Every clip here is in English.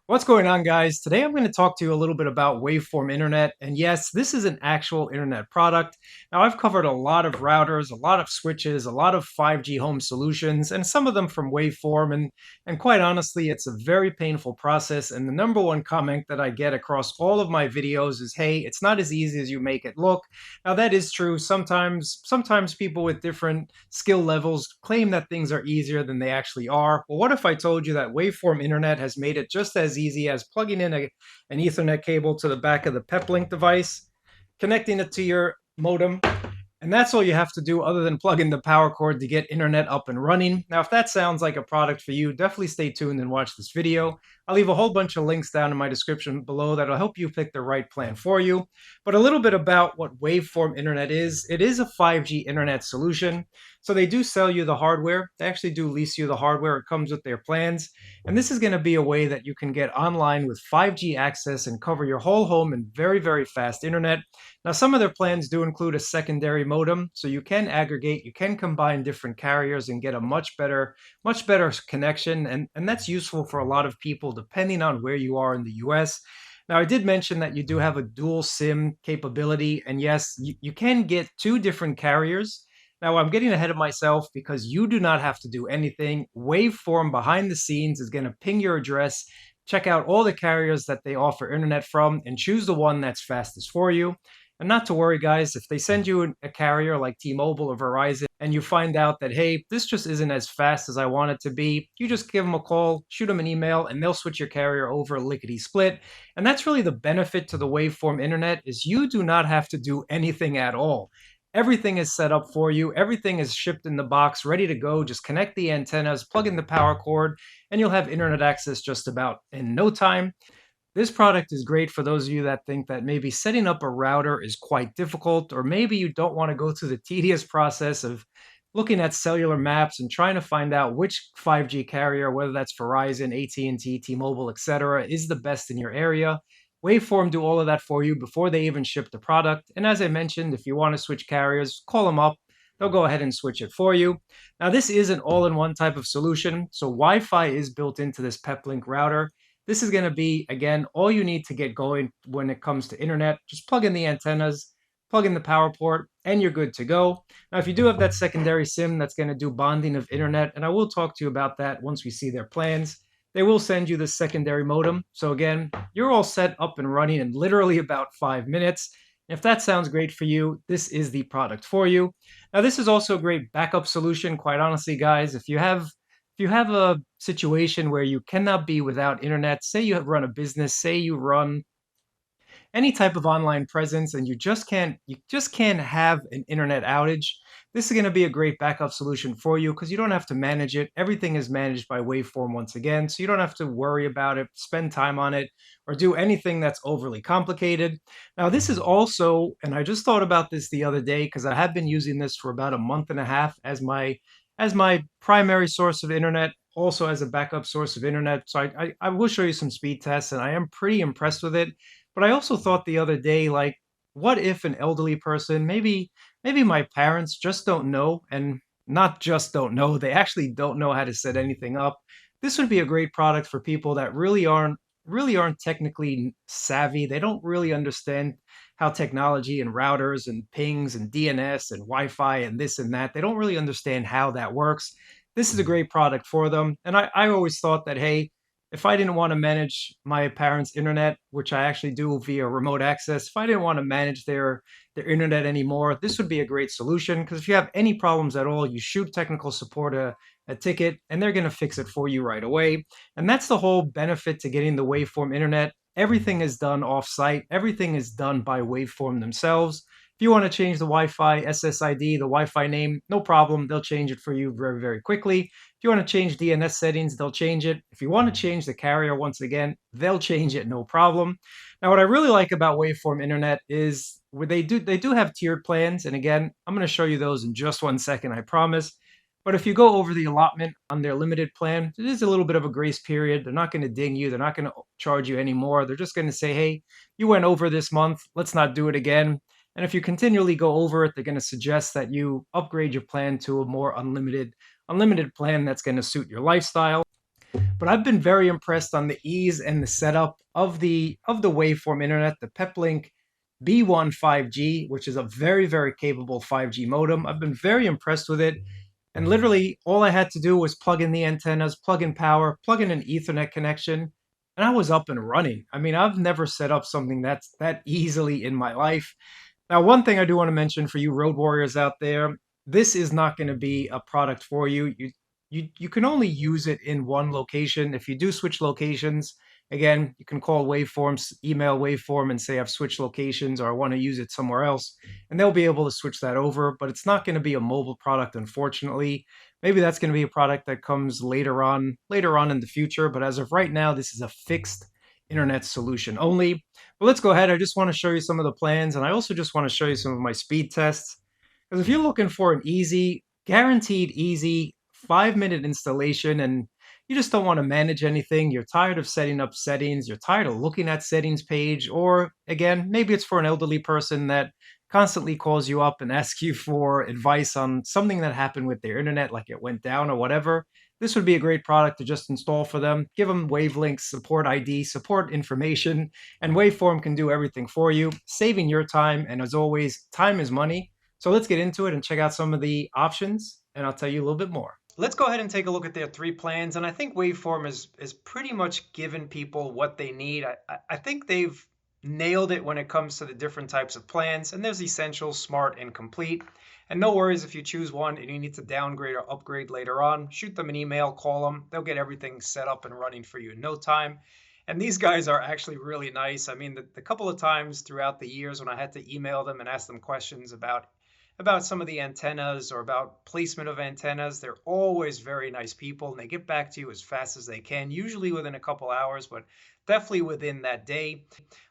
What's going on, guys? Today I'm going to talk to you a little bit about Waveform Internet. And yes, this is an actual internet product. Now, I've covered a lot of routers, a lot of switches, a lot of 5G home solutions, and some of them from Waveform. And quite honestly, it's a very painful process. And the number one comment that I get across all of my videos is, hey, it's not as easy as you make it look. Now, that is true. Sometimes people with different skill levels claim that things are easier than they actually are. Well, what if I told you that Waveform Internet has made it just as easy as plugging in an Ethernet cable to the back of the Peplink device, connecting it to your modem, and that's all you have to do other than plug in the power cord to get internet up and running. Now, if that sounds like a product for you, definitely stay tuned and watch this video. I'll leave a whole bunch of links down in my description below that'll help you pick the right plan for you. But a little bit about what Waveform Internet is. It is a 5G internet solution. So they do sell you the hardware. They actually do lease you the hardware. It comes with their plans. And this is going to be a way that you can get online with 5G access and cover your whole home in very, very fast internet. Now, some of their plans do include a secondary modem, so you can aggregate, you can combine different carriers and get a much better connection. And that's useful for a lot of people depending on where you are in the US. Now, I did mention that you do have a dual SIM capability, and yes, you can get two different carriers. Now, I'm getting ahead of myself because you do not have to do anything. Waveform behind the scenes is going to ping your address, check out all the carriers that they offer internet from, and choose the one that's fastest for you. And not to worry, guys, if they send you a carrier like T-Mobile or Verizon and you find out that, hey, this just isn't as fast as I want it to be, you just give them a call, shoot them an email, and they'll switch your carrier over lickety split. And that's really the benefit to the Waveform Internet is you do not have to do anything at all. Everything is set up for you. Everything is shipped in the box, ready to go. Just connect the antennas, plug in the power cord, and you'll have internet access just about in no time. This product is great for those of you that think that maybe setting up a router is quite difficult, or maybe you don't want to go through the tedious process of looking at cellular maps and trying to find out which 5G carrier, whether that's Verizon, AT&T, T-Mobile, etc., is the best in your area. Waveform do all of that for you before they even ship the product. And as I mentioned, if you want to switch carriers, call them up. They'll go ahead and switch it for you. Now, this is an all-in-one type of solution, so Wi-Fi is built into this Peplink router. This is going to be, again, all you need to get going when it comes to internet. Just plug in the antennas, plug in the power port, and you're good to go. Now, if you do have that secondary SIM that's going to do bonding of internet, and I will talk to you about that once we see their plans, they will send you the secondary modem. So again, you're all set up and running in literally about 5 minutes. If that sounds great for you, this is the product for you. Now, this is also a great backup solution, quite honestly, guys. If you have a situation where you cannot be without internet, say you run a business, say you run any type of online presence and you just can't have an internet outage, this is going to be a great backup solution for you because you don't have to manage it. Everything is managed by Waveform once again, so you don't have to worry about it, spend time on it, or do anything that's overly complicated. Now, this is also, and I just thought about this the other day because I have been using this for about a month and a half as my primary source of internet, also as a backup source of internet. So I will show you some speed tests, and I am pretty impressed with it. But I also thought the other day, like, what if an elderly person, maybe my parents just don't know, and not just don't know, they actually don't know how to set anything up. This would be a great product for people that really aren't technically savvy. They don't really understand how technology and routers and pings and DNS and Wi-Fi and this and that. They don't really understand how that works. This is a great product for them. And I always thought that, hey, if I didn't want to manage my parents' internet, which I actually do via remote access, if I didn't want to manage their internet anymore, this would be a great solution. Because if you have any problems at all, you shoot technical support a ticket, and they're going to fix it for you right away. And that's the whole benefit to getting the Waveform Internet. Everything is done off-site. Everything is done by Waveform themselves. If you want to change the Wi-Fi SSID, the Wi-Fi name, no problem. They'll change it for you very, very quickly. If you want to change DNS settings, they'll change it. If you want to change the carrier, once again, they'll change it, no problem. Now, what I really like about Waveform Internet is they do have tiered plans. And again, I'm going to show you those in just 1 second, I promise. But if you go over the allotment on their limited plan, it is a little bit of a grace period. They're not going to ding you. They're not going to charge you anymore. They're just going to say, hey, you went over this month. Let's not do it again. And if you continually go over it, they're going to suggest that you upgrade your plan to a more unlimited plan that's going to suit your lifestyle. But I've been very impressed on the ease and the setup of the Waveform Internet, the Peplink B1 5G, which is a very, very capable 5G modem. I've been very impressed with it. And literally, all I had to do was plug in the antennas, plug in power, plug in an Ethernet connection, and I was up and running. I mean, I've never set up something that's that easily in my life. Now, one thing I do want to mention for you road warriors out there, this is not going to be a product for you. You can only use it in one location. If you do switch locations, again, you can call Waveforms, email Waveform and say I've switched locations or I want to use it somewhere else, and they'll be able to switch that over, but it's not going to be a mobile product, unfortunately. Maybe that's going to be a product that comes later on in the future, but as of right now, this is a fixed internet solution only. But let's go ahead. I just want to show you some of the plans, and I also just want to show you some of my speed tests. Because if you're looking for an easy, guaranteed easy 5-minute installation and you just don't want to manage anything, you're tired of setting up settings, you're tired of looking at settings page, or again, maybe it's for an elderly person that constantly calls you up and asks you for advice on something that happened with their internet, like it went down or whatever. This would be a great product to just install for them. Give them wavelengths, support ID, support information, and Waveform can do everything for you, saving your time. And as always, time is money. So let's get into it and check out some of the options, and I'll tell you a little bit more. Let's go ahead and take a look at their three plans, and I think Waveform is pretty much given people what they need. I think they've nailed it when it comes to the different types of plans, and there's essential, smart, and complete. And no worries if you choose one and you need to downgrade or upgrade later on. Shoot them an email, call them. They'll get everything set up and running for you in no time. And these guys are actually really nice. I mean, the couple of times throughout the years when I had to email them and ask them questions about some of the antennas or about placement of antennas, they're always very nice people and they get back to you as fast as they can, usually within a couple hours, but definitely within that day.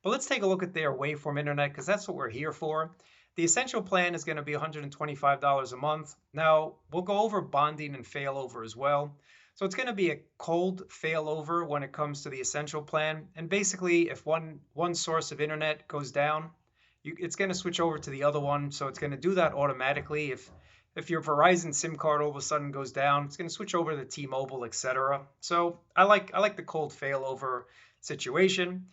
But let's take a look at their Waveform Internet because that's what we're here for. The essential plan is going to be $125 a month. Now, we'll go over bonding and failover as well. So it's going to be a cold failover when it comes to the essential plan. And basically, if one source of internet goes down, it's going to switch over to the other one. So it's going to do that automatically. If your Verizon SIM card all of a sudden goes down, it's going to switch over to T-Mobile, etc. So I like the cold failover situation.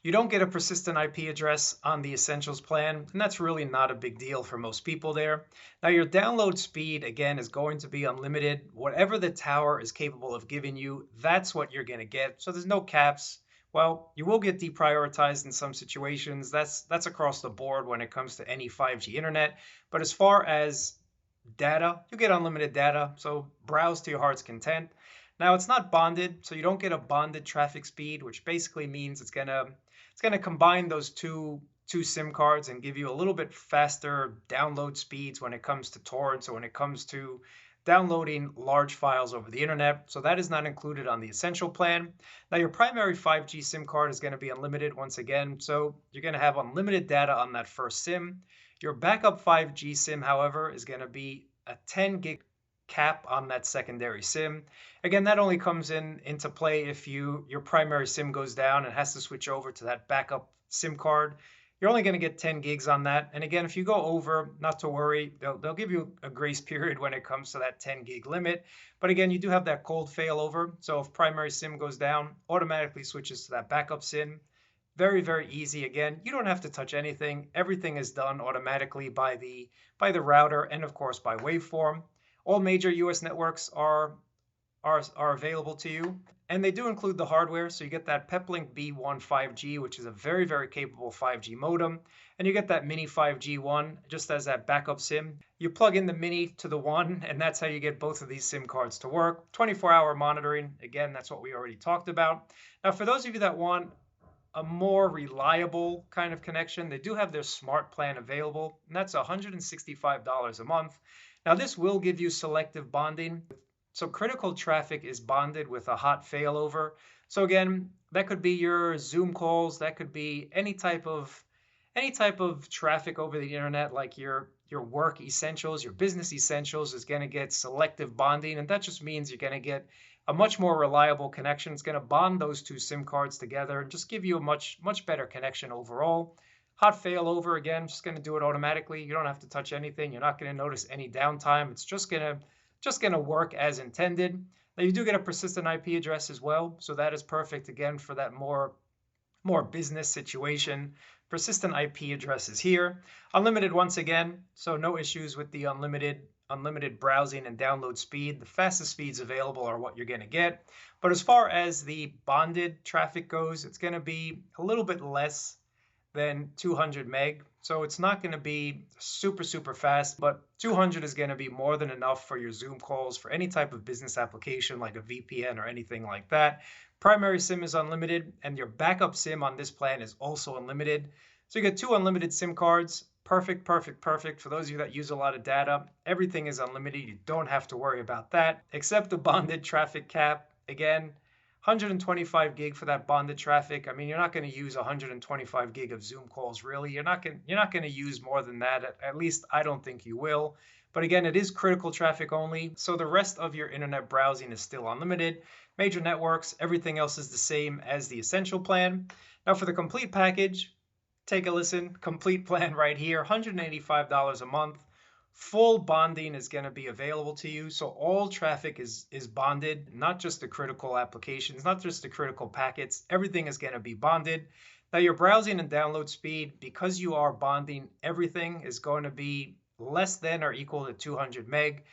You don't get a persistent IP address on the Essentials plan, and that's really not a big deal for most people there. Now, your download speed, again, is going to be unlimited. Whatever the tower is capable of giving you, that's what you're going to get. So there's no caps. Well, you will get deprioritized in some situations. That's across the board when it comes to any 5G internet. But as far as data, you get unlimited data, so browse to your heart's content. Now, it's not bonded, so you don't get a bonded traffic speed, which basically means it's gonna combine those two SIM cards and give you a little bit faster download speeds when it comes to torrents or when it comes to downloading large files over the internet. So that is not included on the essential plan. Now, your primary 5G SIM card is going to be unlimited once again. So you're going to have unlimited data on that first SIM. Your backup 5G SIM, however, is going to be a 10 gig cap on that secondary SIM. Again, that only comes into play if your primary SIM goes down and has to switch over to that backup SIM card. You're only going to get 10 gigs on that. And again, if you go over, not to worry, they'll give you a grace period when it comes to that 10 gig limit. But again, you do have that cold failover. So if primary SIM goes down, automatically switches to that backup SIM. Very, very easy. Again, you don't have to touch anything. Everything is done automatically by the router and of course by Waveform. All major US networks are available to you. And they do include the hardware, so you get that Peplink B1 5G, which is a very, very capable 5G modem. And you get that Mini 5G one, just as that backup SIM. You plug in the Mini to the one, and that's how you get both of these SIM cards to work. 24-hour monitoring, again, that's what we already talked about. Now, for those of you that want a more reliable kind of connection, they do have their smart plan available, and that's $165 a month. Now, this will give you selective bonding. So critical traffic is bonded with a hot failover. So again, that could be your Zoom calls, that could be any type of traffic over the internet, like your work essentials, your business essentials is going to get selective bonding, and that just means you're going to get a much more reliable connection. It's going to bond those two SIM cards together and just give you a much better connection overall. Hot failover, again, just going to do it automatically. You don't have to touch anything. You're not going to notice any downtime. It's just going to work as intended. Now you do get a persistent IP address as well, so that is perfect again for that more business situation. Persistent IP address is here. Unlimited once again, so no issues with the unlimited browsing and download speed. The fastest speeds available are what you're going to get. But as far as the bonded traffic goes, it's going to be a little bit less than 200 meg. So it's not going to be super fast, but 200 is going to be more than enough for your Zoom calls, for any type of business application like a VPN or anything like that. Primary SIM is unlimited, and your backup SIM on this plan is also unlimited. So you get 2 unlimited SIM cards. Perfect. For those of you that use a lot of data, everything is unlimited. You don't have to worry about that, except the bonded traffic cap. Again, 125 gig for that bonded traffic. I mean, you're not going to use 125 gig of Zoom calls, really. You're not going to use more than that. At least I don't think you will. But again, it is critical traffic only. So the rest of your internet browsing is still unlimited. Major networks, everything else is the same as the essential plan. Now for the complete package, take a listen. Complete plan right here, $185 a month. Full bonding is going to be available to you. So all traffic is bonded, not just the critical applications, not just the critical packets. Everything is going to be bonded. Now your browsing and download speed, because you are bonding, everything is going to be less than or equal to 200 meg.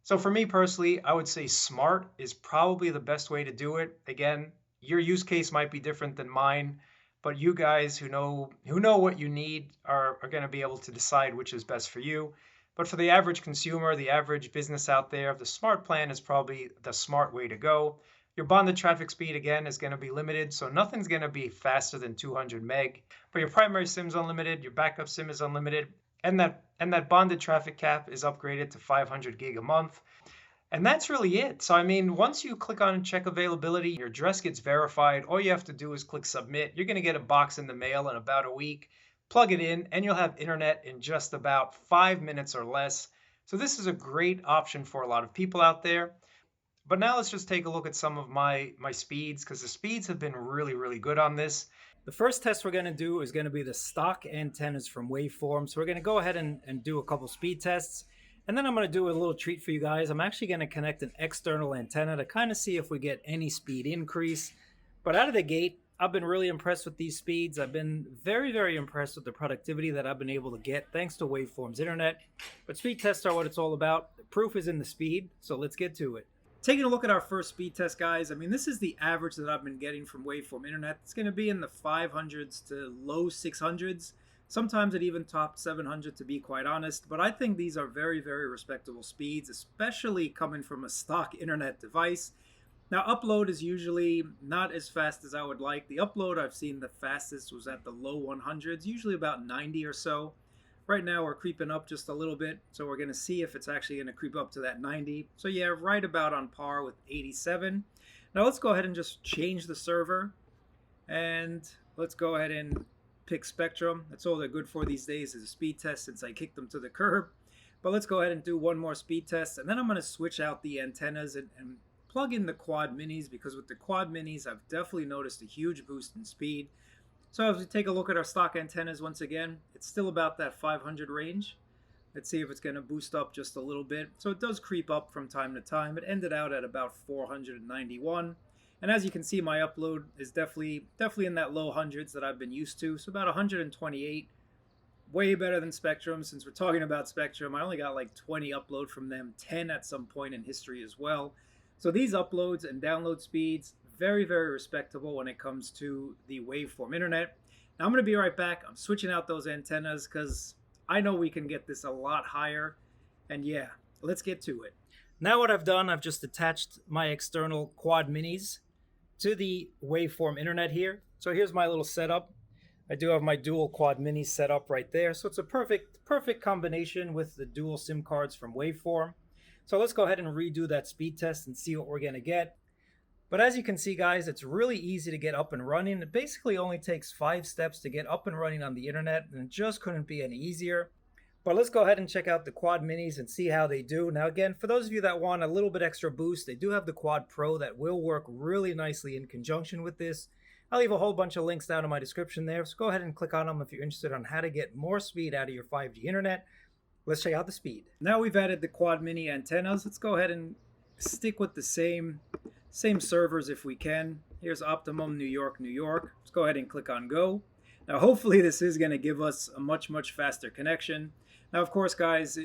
So for me personally, I would say smart is probably the best way to do it. Again, your use case might be different than mine, but you guys who know what you need are going to be able to decide which is best for you. But for the average consumer, the average business out there, the smart plan is probably the smart way to go. Your bonded traffic speed, again, is going to be limited, so nothing's going to be faster than 200 meg. But your primary SIM is unlimited, your backup SIM is unlimited, and that bonded traffic cap is upgraded to 500 gig a month. And that's really it. So, I mean, once you click on check availability, your address gets verified. All you have to do is click submit. You're going to get a box in the mail in about a week. Plug it in, and you'll have internet in just about 5 minutes or less. So this is a great option for a lot of people out there. But now let's just take a look at some of my speeds, because the speeds have been really good on this. The first test we're going to do is going to be the stock antennas from Waveform. So we're going to go ahead and do a couple speed tests. And then I'm going to do a little treat for you guys. I'm actually going to connect an external antenna to kind of see if we get any speed increase. But out of the gate, I've been really impressed with these speeds. I've been very impressed with the productivity that I've been able to get thanks to Waveform's internet. But speed tests are what it's all about. The proof is in the speed, so let's get to it. Taking a look at our first speed test, guys, I mean, this is the average that I've been getting from Waveform Internet. It's going to be in the 500s to low 600s. Sometimes it even topped 700, to be quite honest. But I think these are very respectable speeds, especially coming from a stock internet device. Now, upload is usually not as fast as I would like. The upload I've seen the fastest was at the low 100s, usually about 90 or so. Right now, we're creeping up just a little bit, so we're going to see if it's actually going to creep up to that 90. So yeah, right about on par with 87. Now let's go ahead and just change the server, and let's go ahead and pick Spectrum. That's all they're good for these days, is a speed test, since I kicked them to the curb. But let's go ahead and do one more speed test, and then I'm going to switch out the antennas and plug in the quad minis, because with the quad minis, I've definitely noticed a huge boost in speed. So as we take a look at our stock antennas once again, it's still about that 500 range. Let's see if it's going to boost up just a little bit. So it does creep up from time to time. It ended out at about 491. And as you can see, my upload is definitely in that low hundreds that I've been used to. So about 128. Way better than Spectrum. Since we're talking about Spectrum, I only got like 20 upload from them, 10 at some point in history as well. So these uploads and download speeds, very respectable when it comes to the Waveform Internet. Now I'm going to be right back. I'm switching out those antennas because I know we can get this a lot higher. And yeah, let's get to it. Now what I've done, I've just attached my external quad minis to the Waveform Internet here. So here's my little setup. I do have my dual quad minis set up right there. So it's a perfect combination with the dual SIM cards from Waveform. So let's go ahead and redo that speed test and see what we're going to get. But as you can see, guys, it's really easy to get up and running. It basically only takes 5 steps to get up and running on the internet, and it just couldn't be any easier. But let's go ahead and check out the quad minis and see how they do. Now again, for those of you that want a little bit extra boost, they do have the Quad Pro that will work really nicely in conjunction with this. I'll leave a whole bunch of links down in my description there, so go ahead and click on them if you're interested on how to get more speed out of your 5G internet. Let's check out the speed. Now we've added the quad mini antennas. Let's go ahead and stick with the same servers if we can. Here's Optimum New York, New York. Let's go ahead and click on go. Now, hopefully this is going to give us a much faster connection. Now, of course, guys,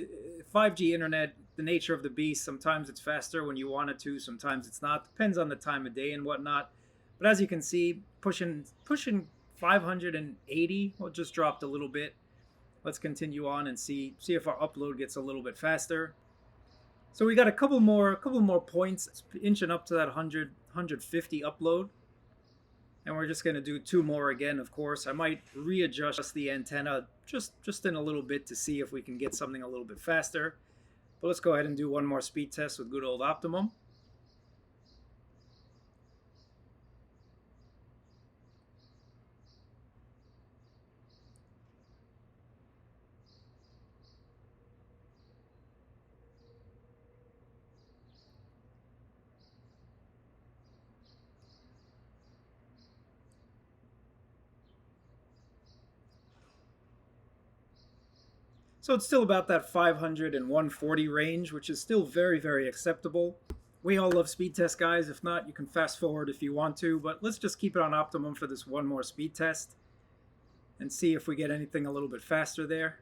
5G internet, the nature of the beast, sometimes it's faster when you want it to, sometimes it's not. Depends on the time of day and whatnot. But as you can see, pushing 580, well, just dropped a little bit. Let's continue on and see if our upload gets a little bit faster. So we got a couple more points. It's inching up to that 150 upload. And we're just going to do two more again, of course. I might readjust the antenna just in a little bit to see if we can get something a little bit faster. But let's go ahead and do one more speed test with good old Optimum. So it's still about that 500 and 140 range, which is still very acceptable. We all love speed test, guys. If not, you can fast forward if you want to, but let's just keep it on Optimum for this one more speed test and see if we get anything a little bit faster there.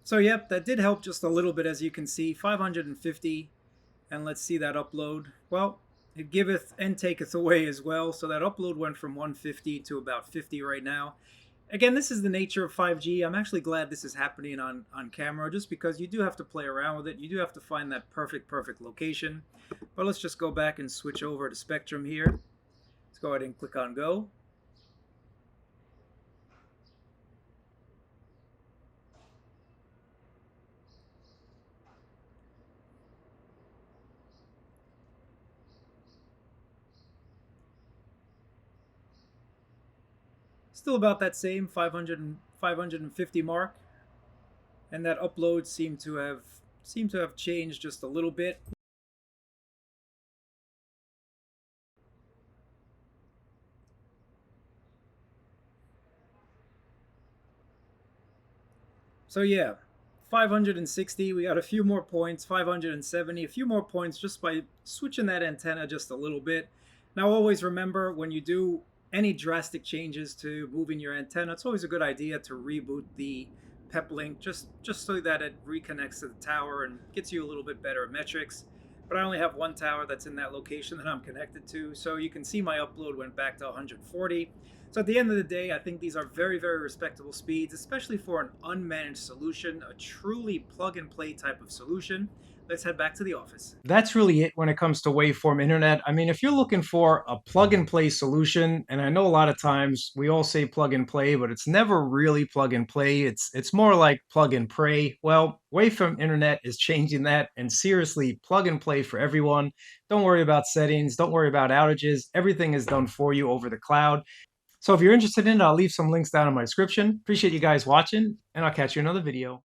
So yep, that did help just a little bit, as you can see, 550, and let's see that upload. Well, it giveth and taketh away as well, so that upload went from 150 to about 50 right now. Again, this is the nature of 5G. I'm actually glad this is happening on camera, just because you do have to play around with it. You do have to find that perfect location. But let's just go back and switch over to Spectrum here. Let's go ahead and click on go. Still about that same 550 mark, and that upload seemed to have changed just a little bit. So yeah, 560, we got a few more points, 570, a few more points just by switching that antenna just a little bit. Now always remember, when you do any drastic changes to moving your antenna, it's always a good idea to reboot the Peplink just so that it reconnects to the tower and gets you a little bit better metrics. But I only have one tower that's in that location that I'm connected to, so you can see my upload went back to 140. So at the end of the day, I think these are very respectable speeds, especially for an unmanaged solution, a truly plug-and-play type of solution. Let's head back to the office. That's really it when it comes to Waveform Internet. I mean, if you're looking for a plug and play solution, and I know a lot of times we all say plug and play, but it's never really plug and play. It's more like plug and pray. Well, Waveform Internet is changing that, and seriously, plug and play for everyone. Don't worry about settings, don't worry about outages. Everything is done for you over the cloud. So if you're interested in it, I'll leave some links down in my description. Appreciate you guys watching, and I'll catch you in another video.